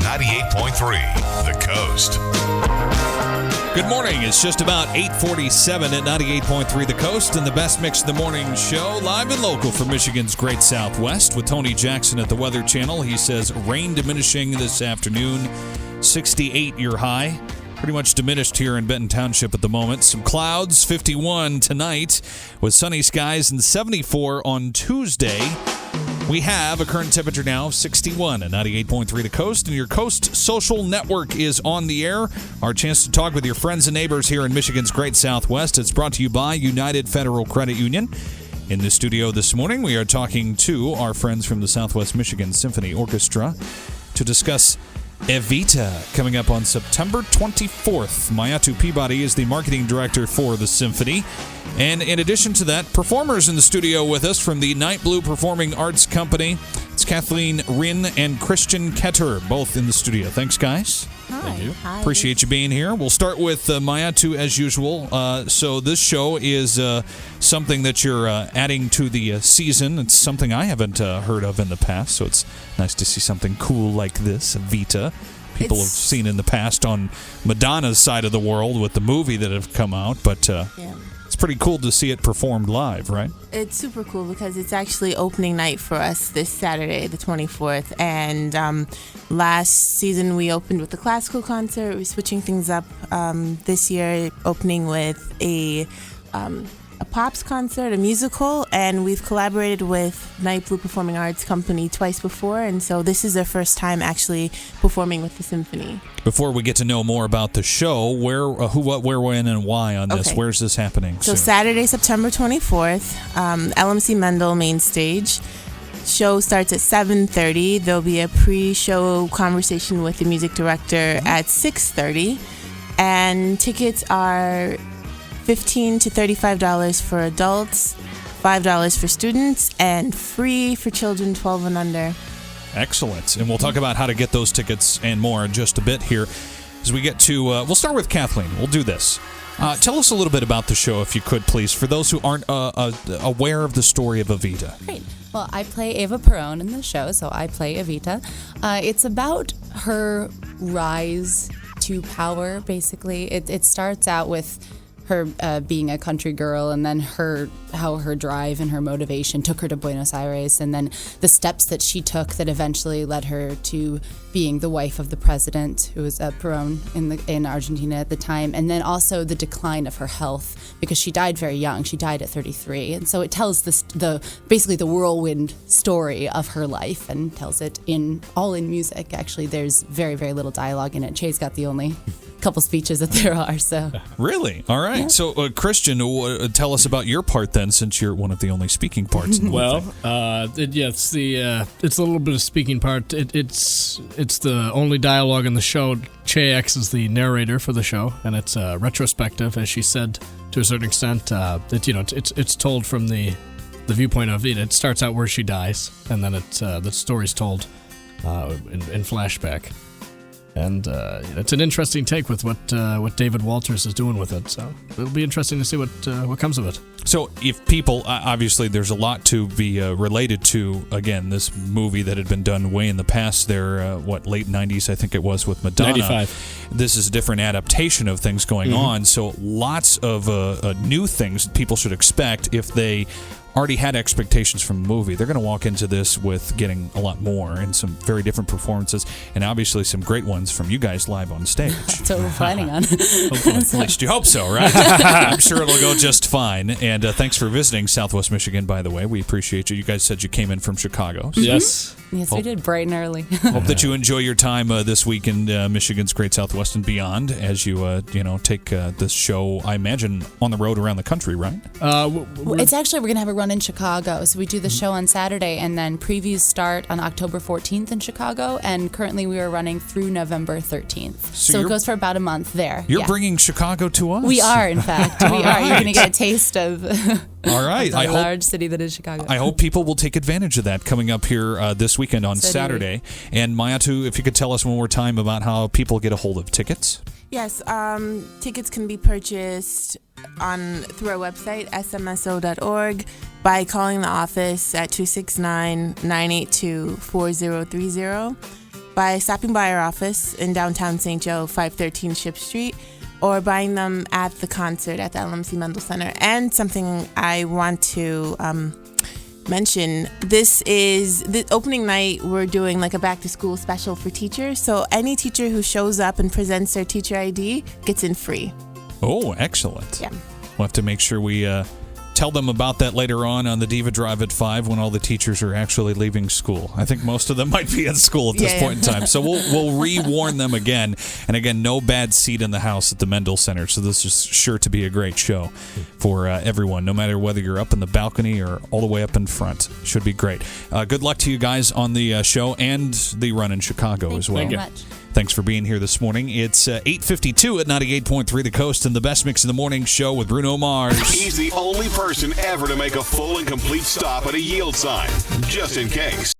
98.3 The Coast. Good morning. It's just about 8:47 at 98.3 The Coast, and the best mix of the morning show, live and local from Michigan's Great Southwest with Tony Jackson at the Weather Channel. He says rain diminishing this afternoon, 68 your high. Pretty much diminished here in Benton Township at the moment. Some clouds, 51 tonight with sunny skies and 74 on Tuesday. We have a current temperature now of 61 at 98.3 The Coast, and your Coast Social Network is on the air. Our chance to talk with your friends and neighbors here in Michigan's Great Southwest. It's brought to you by United Federal Credit Union. In the studio this morning, we are talking to our friends from the Southwest Michigan Symphony Orchestra to discuss Evita coming up on September 24th. Mayatu Peabody is the marketing director for the symphony. And in addition to that, performers in the studio with us from the Night Blue Performing Arts Company. It's Kathleen, Wrinn, and Christian Ketter, both in the studio. Thanks, guys. Hi. Thank you. Hi. Appreciate you being here. We'll start with Mayatu as usual. So this show is something that you're adding to the season. It's something I haven't heard of in the past, so it's nice to see something cool like this, Evita. People have seen in the past on Madonna's side of the world with the movie that have come out, but it's pretty cool to see it performed live, right? It's super cool because it's actually opening night for us this Saturday, the 24th. And last season we opened with a classical concert. We're switching things up this year, opening with a pops concert, a musical, and we've collaborated with Night Blue Performing Arts Company twice before, and so this is our first time actually performing with the symphony. Before we get to know more about the show, where, who, what, where, when, and why on this? Okay. Where's this happening? So Saturday, September 24th, LMC Mendel main stage. Show starts at 7:30. There'll be a pre-show conversation with the music director at 6:30, and tickets are $15 to $35 for adults, $5 for students, and free for children 12 and under. Excellent. And we'll talk about how to get those tickets and more in just a bit here as we get to, we'll start with Kathleen. We'll do this. Tell us a little bit about the show, if you could, please, for those who aren't aware of the story of Evita. Great. Well, I play Eva Perón in the show, so I play Evita. It's about her rise to power, basically. It starts out with her being a country girl, and then how her drive and her motivation took her to Buenos Aires, and then the steps that she took that eventually led her to being the wife of the president, who was Perón in Argentina at the time, and then also the decline of her health, because she died very young. She died at 33, and so it tells basically the whirlwind story of her life, and tells it all in music. Actually, there's very, very little dialogue in it. Che's got the only couple speeches that there are. So really, all right. Yeah. So Christian, tell us about your part then, since you're one of the only speaking parts. Well, it's a little bit of speaking part. It's the only dialogue in the show. Che acts as the narrator for the show, and it's retrospective, as she said, to a certain extent. It's told from the viewpoint of Evita. It starts out where she dies, and then the story's told in flashback. And it's an interesting take with what David Walters is doing with it. So it'll be interesting to see what comes of it. So if people, obviously there's a lot to be related to, again, this movie that had been done way in the past there, late 90s, I think it was, with Madonna. 95. This is a different adaptation of things going on. So lots of new things people should expect if they already had expectations from the movie. They're going to walk into this with getting a lot more and some very different performances, and obviously some great ones from you guys live on stage. That's what we're planning on. Hopefully. At least you hope so, right? I'm sure it'll go just fine. And thanks for visiting Southwest Michigan, by the way. We appreciate you. You guys said you came in from Chicago. So. Yes. Yes, we did, bright and early. Hope that you enjoy your time this week in Michigan's Great Southwest and beyond as you take this show, I imagine, on the road around the country, right? It's actually, we're going to have a run in Chicago. So we do the show on Saturday, and then previews start on October 14th in Chicago, and currently we are running through November 13th. So it goes for about a month there. You're bringing Chicago to us? We are, in fact. We are. You're going to get a taste of all right. the large city that is Chicago. I hope people will take advantage of that coming up here this weekend on Saturday. And Mayatu, if you could tell us one more time about how people get a hold of tickets. Yes, tickets can be purchased through our website, SMSO.org, by calling the office at 269-982-4030. by stopping by our office in downtown St. Joe, 513 Ship Street, or buying them at the concert at the LMC Mendel Center. And something I want to mention, this is the opening night. We're doing like a back to school special for teachers. So any teacher who shows up and presents their teacher ID gets in free. Oh, excellent. Yeah. We'll have to make sure we tell them about that later on the Diva Drive at 5 when all the teachers are actually leaving school. I think most of them might be at school at this point in time. So we'll re-warn them again. And again, no bad seat in the house at the Mendel Center. So this is sure to be a great show for everyone, no matter whether you're up in the balcony or all the way up in front. Should be great. Good luck to you guys on the show and the run in Chicago as well. Thank you very much. Thanks for being here this morning. It's 8:52 at 98.3 The Coast and the Best Mix in the Morning show with Bruno Mars. He's the only person ever to make a full and complete stop at a yield sign, just in case.